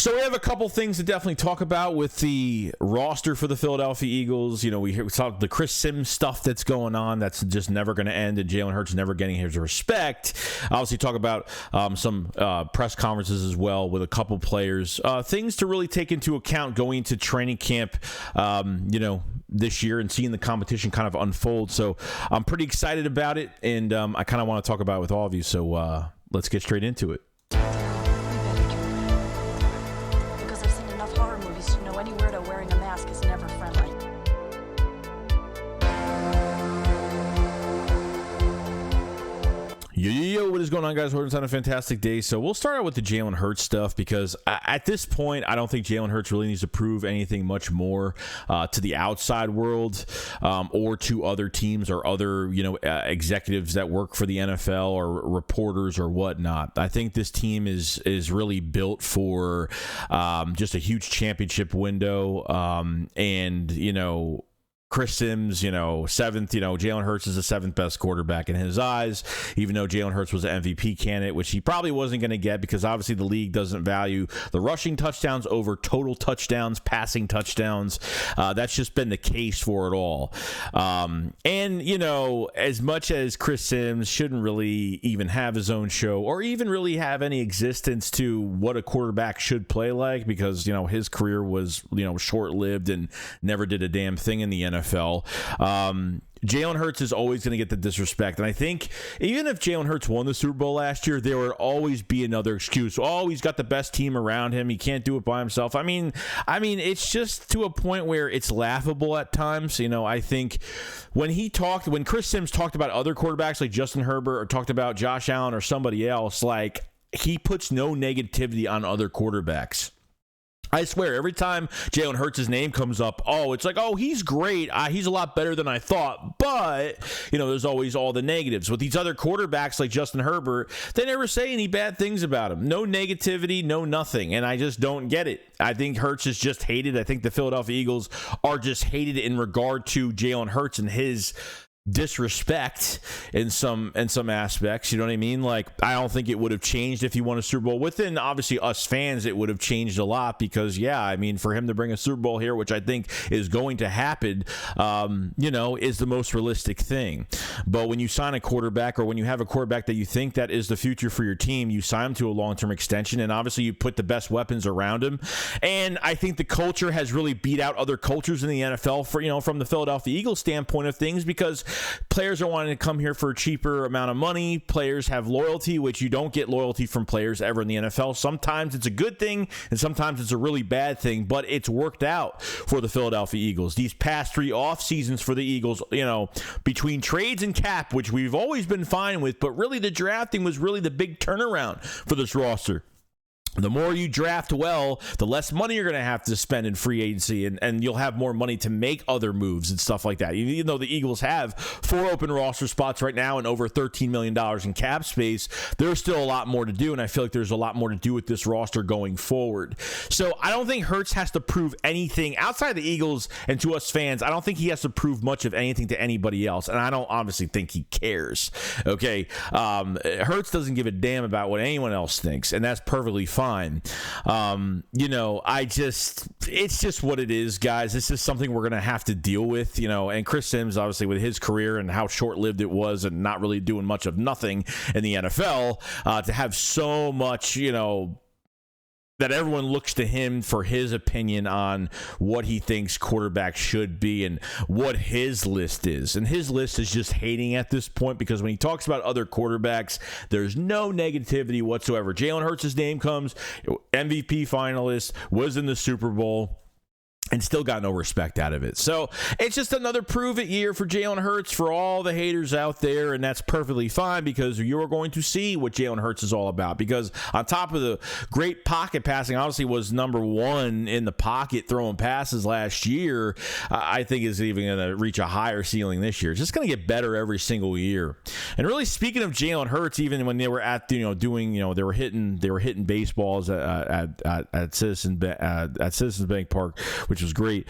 So we have a couple things to definitely talk about with the roster for the Philadelphia Eagles. We saw the Chris Sims stuff that's going on. That's just never going to end, and Jalen Hurts never getting his respect. Obviously, talk about some press conferences as well with a couple players. Things to really take into account going into training camp, this year and seeing the competition kind of unfold. So I'm pretty excited about it, and I kind of want to talk about it with all of you. So let's get straight into it. Yo, what is going on, guys? Hope it's on a fantastic day. So we'll start out with the Jalen Hurts stuff because at this point, I don't think Jalen Hurts really needs to prove anything much more to the outside world or to other teams or other executives that work for the NFL or reporters or whatnot. I think this team is really built for just a huge championship window, and Chris Sims, seventh, Jalen Hurts is the seventh best quarterback in his eyes, even though Jalen Hurts was an MVP candidate, which he probably wasn't going to get because obviously the league doesn't value the rushing touchdowns over total touchdowns, passing touchdowns. That's just been the case for it all. As much as Chris Sims shouldn't really even have his own show or even really have any existence to what a quarterback should play like because, his career was, short-lived and never did a damn thing in the NFL. Jalen Hurts is always going to get the disrespect. And I think even if Jalen Hurts won the Super Bowl last year, there would always be another excuse. Oh, he's got the best team around him. He can't do it by himself. I mean, it's just to a point where it's laughable at times. I think when Chris Sims talked about other quarterbacks like Justin Herbert or talked about Josh Allen or somebody else, like he puts no negativity on other quarterbacks. I swear, every time Jalen Hurts' name comes up, it's like, he's great. He's a lot better than I thought. But, there's always all the negatives. With these other quarterbacks like Justin Herbert, they never say any bad things about him. No negativity, no nothing. And I just don't get it. I think Hurts is just hated. I think the Philadelphia Eagles are just hated in regard to Jalen Hurts and his disrespect in some aspects. You know what I mean? Like, I don't think it would have changed if he won a Super Bowl. Within obviously us fans, it would have changed a lot because for him to bring a Super Bowl here, which I think is going to happen, is the most realistic thing. But when you sign a quarterback or when you have a quarterback that you think that is the future for your team, you sign him to a long-term extension, and obviously you put the best weapons around him. And I think the culture has really beat out other cultures in the NFL from the Philadelphia Eagles standpoint of things, because players are wanting to come here for a cheaper amount of money. Players have loyalty, which you don't get loyalty from players ever in the NFL. Sometimes it's a good thing, and sometimes it's a really bad thing, but it's worked out for the Philadelphia Eagles. These past 3 off seasons for the Eagles, between trades and cap, which we've always been fine with, but really the drafting was really the big turnaround for this roster. The more you draft well, the less money you're going to have to spend in free agency, and you'll have more money to make other moves and stuff like that. Even though the Eagles have 4 open roster spots right now and over $13 million in cap space, there's still a lot more to do, and I feel like there's a lot more to do with this roster going forward. So I don't think Hurts has to prove anything outside the Eagles, and to us fans, I don't think he has to prove much of anything to anybody else, and I don't obviously think he cares. Okay, Hurts doesn't give a damn about what anyone else thinks, and that's perfectly fine. It's just what it is, guys. This is something we're going to have to deal with, and Chris Sims, obviously, with his career and how short-lived it was and not really doing much of nothing in the NFL, to have so much, that everyone looks to him for his opinion on what he thinks quarterbacks should be and what his list is. And his list is just hating at this point, because when he talks about other quarterbacks, there's no negativity whatsoever. Jalen Hurts' name comes, MVP finalist, was in the Super Bowl, and still got no respect out of it. So it's just another prove-it year for Jalen Hurts for all the haters out there, and that's perfectly fine, because you're going to see what Jalen Hurts is all about. Because on top of the great pocket passing, obviously was number 1 in the pocket throwing passes last year, I think is even going to reach a higher ceiling this year. It's just going to get better every single year. And really, speaking of Jalen Hurts, even when they were at they were hitting baseballs at Citizens Bank Park, which which was great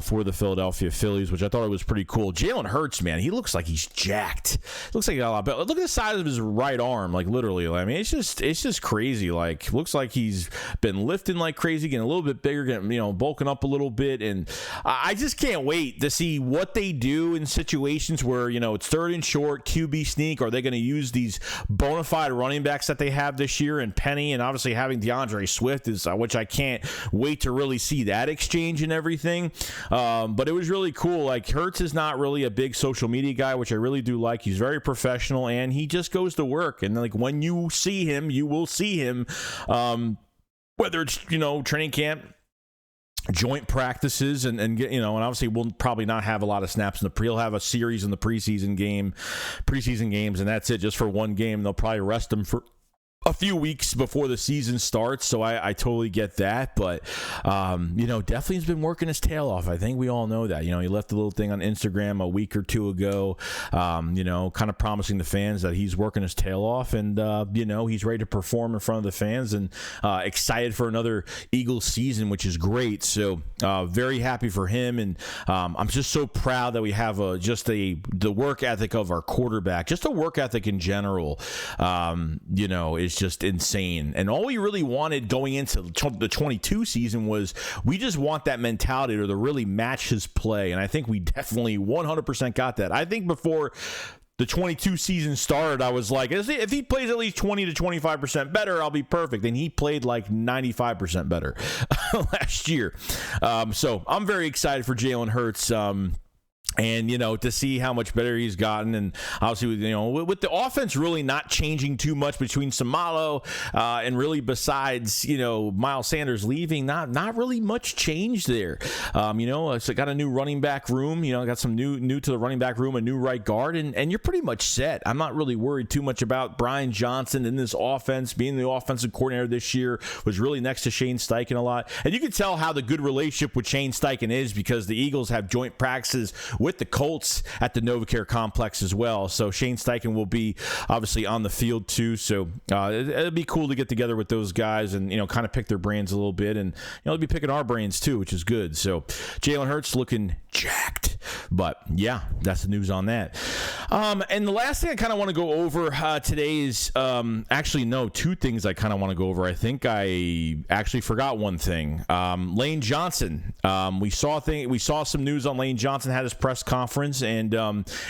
for the Philadelphia Phillies, which I thought it was pretty cool. Jalen Hurts, man, he looks like he's jacked. Looks like he got a lot better. Look at the size of his right arm, like literally. I mean, it's just crazy. Like, looks like he's been lifting like crazy, getting a little bit bigger, getting, bulking up a little bit. And I just can't wait to see what they do in situations where, it's third and short, QB sneak. Are they going to use these bona fide running backs that they have this year, and Penny, and obviously having DeAndre Swift, which I can't wait to really see that exchange and everything. But it was really cool. Like, Hurts is not really a big social media guy, which I really do like. He's very professional, and he just goes to work. And like, when you see him, you will see him, whether it's, training camp, joint practices, and obviously we'll probably not have a lot of snaps in he'll have a series in the preseason games, and that's it, just for one game. They'll probably rest him for a few weeks before the season starts, so I totally get that. But definitely has been working his tail off. I think we all know that. He left a little thing on Instagram a week or two ago, kind of promising the fans that he's working his tail off, and he's ready to perform in front of the fans, and excited for another Eagles season, which is great. So very happy for him, and I'm just so proud that we have the work ethic of our quarterback, just a work ethic in general. Is just insane. And all we really wanted going into the 22 season was, we just want that mentality to really match his play. And I think we definitely 100% got that. I think before the 22 season started, I was like, if he plays at least 20 to 25% better, I'll be perfect. And he played like 95% better last year. So I'm very excited for Jalen Hurts. And, to see how much better he's gotten. And obviously, with the offense really not changing too much between Samalo and really besides, Miles Sanders leaving, not really much change there. It's got a new running back room, got some new to the running back room, a new right guard, and you're pretty much set. I'm not really worried too much about Brian Johnson in this offense. Being the offensive coordinator this year, was really next to Shane Steichen a lot. And you can tell how the good relationship with Shane Steichen is, because the Eagles have joint practices with the Colts at the NovaCare complex as well. So Shane Steichen will be obviously on the field too. So it'll be cool to get together with those guys and, kind of pick their brains a little bit. And, they'll be picking our brains too, which is good. So Jalen Hurts looking jacked. But yeah, that's the news on that. And the last thing I kind of want to go over today is two things I kind of want to go over. I think I actually forgot one thing. Lane Johnson. We saw some news on Lane Johnson, had his press conference, and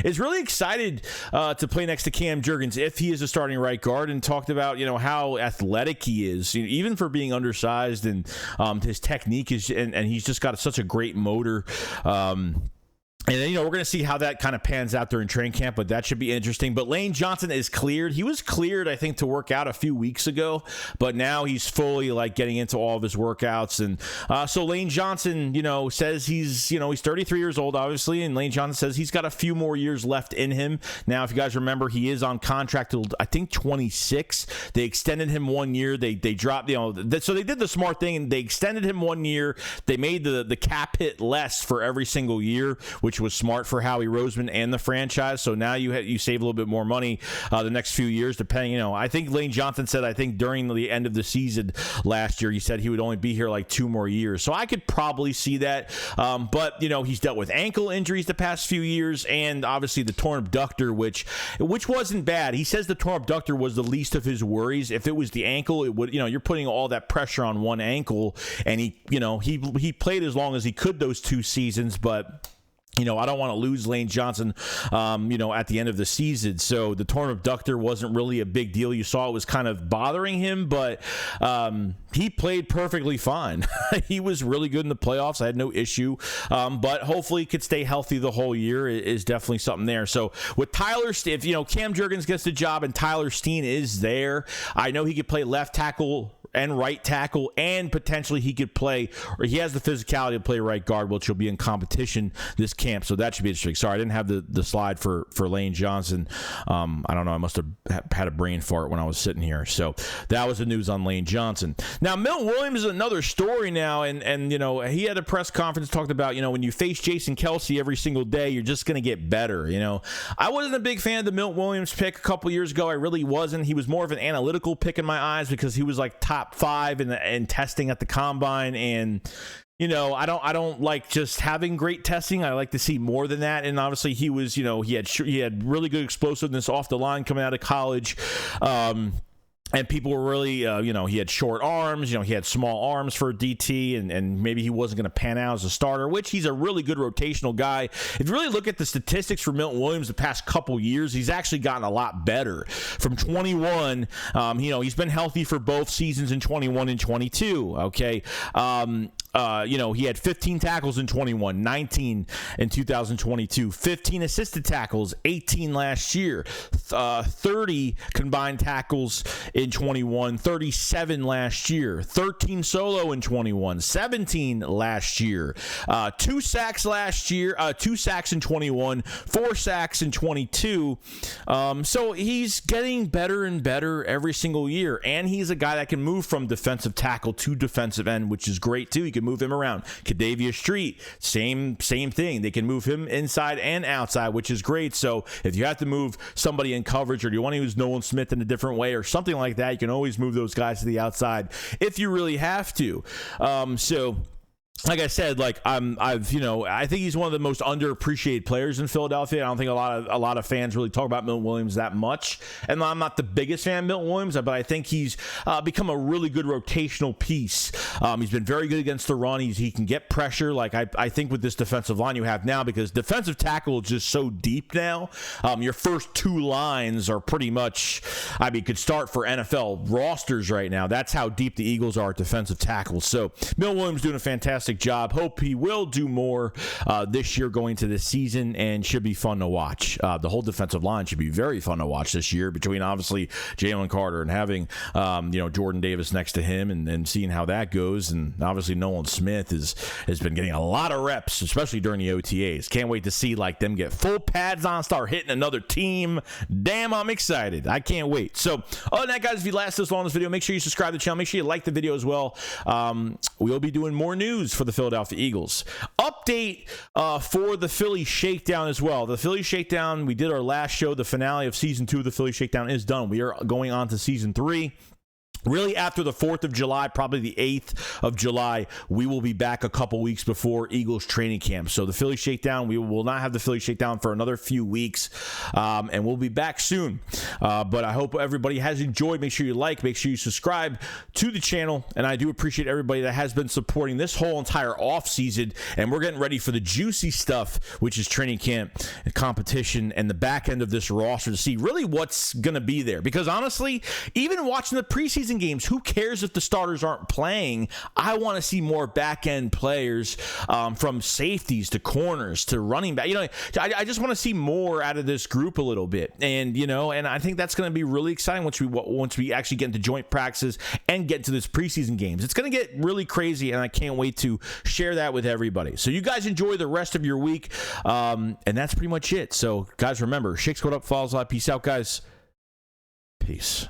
is really excited to play next to Cam Jurgens if he is a starting right guard, and talked about how athletic he is, even for being undersized, and his technique is, and he's just got such a great motor. And then, we're going to see how that kind of pans out during training camp, but that should be interesting. But Lane Johnson is cleared. He was cleared, I think, to work out a few weeks ago, but now he's fully getting into all of his workouts. And so Lane Johnson, says he's 33 years old, obviously, and Lane Johnson says he's got a few more years left in him. Now, if you guys remember, he is on contract till, I think, 26. They extended him 1 year. They dropped, so they did the smart thing, and they extended him 1 year. They made the cap hit less for every single year, which was smart for Howie Roseman and the franchise. So now you save a little bit more money the next few years, depending. I think Lane Johnson said, I think during the end of the season last year, he said he would only be here like 2 more years. So I could probably see that. But he's dealt with ankle injuries the past few years, and obviously the torn abductor, which wasn't bad. He says the torn abductor was the least of his worries. If it was the ankle, it would, you're putting all that pressure on one ankle, and he played as long as he could those 2 seasons, but I don't want to lose Lane Johnson, at the end of the season. So the torn abductor wasn't really a big deal. You saw it was kind of bothering him, but he played perfectly fine. He was really good in the playoffs. I had no issue. But hopefully he could stay healthy the whole year is definitely something there. So with if Cam Jurgens gets the job and tylersteen is there, I know he could play left tackle and right tackle, and potentially he could play, or he has the physicality to play right guard, which will be in competition this camp. So that should be interesting. Sorry, I didn't have the slide for Lane Johnson. I don't know. I must have had a brain fart when I was sitting here. So that was the news on Lane Johnson. Now, Milton Williams is another story now, and he had a press conference, talked about, when you face Jason Kelce every single day, you're just going to get better. I wasn't a big fan of the Milton Williams pick a couple years ago. I really wasn't. He was more of an analytical pick in my eyes, because he was like top 5 in testing at the combine, and I don't like just having great testing. I like to see more than that. And obviously he was, he had really good explosiveness off the line coming out of college. And people were really, he had short arms, he had small arms for a DT, and maybe he wasn't going to pan out as a starter, which he's a really good rotational guy. If you really look at the statistics for Milton Williams the past couple years, he's actually gotten a lot better. From 21, he's been healthy for both seasons in 21 and 22, okay? He had 15 tackles in 21, 19 in 2022, 15 assisted tackles, 18 last year, 30 combined tackles in 21, 37 last year, 13 solo in 21, 17 last year, 2 sacks last year, 2 sacks in 21, 4 sacks in 22. So he's getting better and better every single year, and he's a guy that can move from defensive tackle to defensive end, which is great too. You can move him around. Kadavia Street, same thing. They can move him inside and outside, which is great. So if you have to move somebody in coverage, or you want to use Nolan Smith in a different way or something like that, you can always move those guys to the outside if you really have to. Like I said, I think he's one of the most underappreciated players in Philadelphia. I don't think a lot of fans really talk about Milton Williams that much. And I'm not the biggest fan of Milton Williams, but I think he's become a really good rotational piece. He's been very good against the run. He can get pressure. I think with this defensive line you have now, because defensive tackle is just so deep now. Your first 2 lines are pretty much, could start for NFL rosters right now. That's how deep the Eagles are at defensive tackle. So Milton Williams doing a fantastic job. Hope he will do more this year going to this season, and should be fun to watch. The whole defensive line should be very fun to watch this year, between obviously Jalen Carter and having Jordan Davis next to him, and seeing how that goes. And obviously Nolan Smith has been getting a lot of reps, especially during the OTAs. Can't wait to see them get full pads on, start hitting another team. Damn, I'm excited. I can't wait. So other than that, guys, if you last this long in this video, make sure you subscribe to the channel. Make sure you like the video as well. We'll be doing more news for the Philadelphia Eagles. Update for the Philly Shakedown as well. The Philly Shakedown, we did our last show. The finale of season 2 of the Philly Shakedown is done. We are going on to season 3. Really, after the 4th of July, probably the 8th of July, we will be back a couple weeks before Eagles training camp. So the Philly Shakedown, we will not have the Philly Shakedown for another few weeks, and we'll be back soon. But I hope everybody has enjoyed. Make sure you like, make sure you subscribe to the channel, and I do appreciate everybody that has been supporting this whole entire offseason, and we're getting ready for the juicy stuff, which is training camp and competition and the back end of this roster, to see really what's going to be there. Because honestly, even watching the preseason games, who cares if the starters aren't playing? I want to see more back-end players, from safeties to corners to running back. I just want to see more out of this group a little bit. And I think that's going to be really exciting once we actually get into joint practices and get to this preseason games. It's going to get really crazy, and I can't wait to share that with everybody. So you guys enjoy the rest of your week, and that's pretty much it. So guys, remember, Shake Squad up, follows live. Peace out, guys. Peace.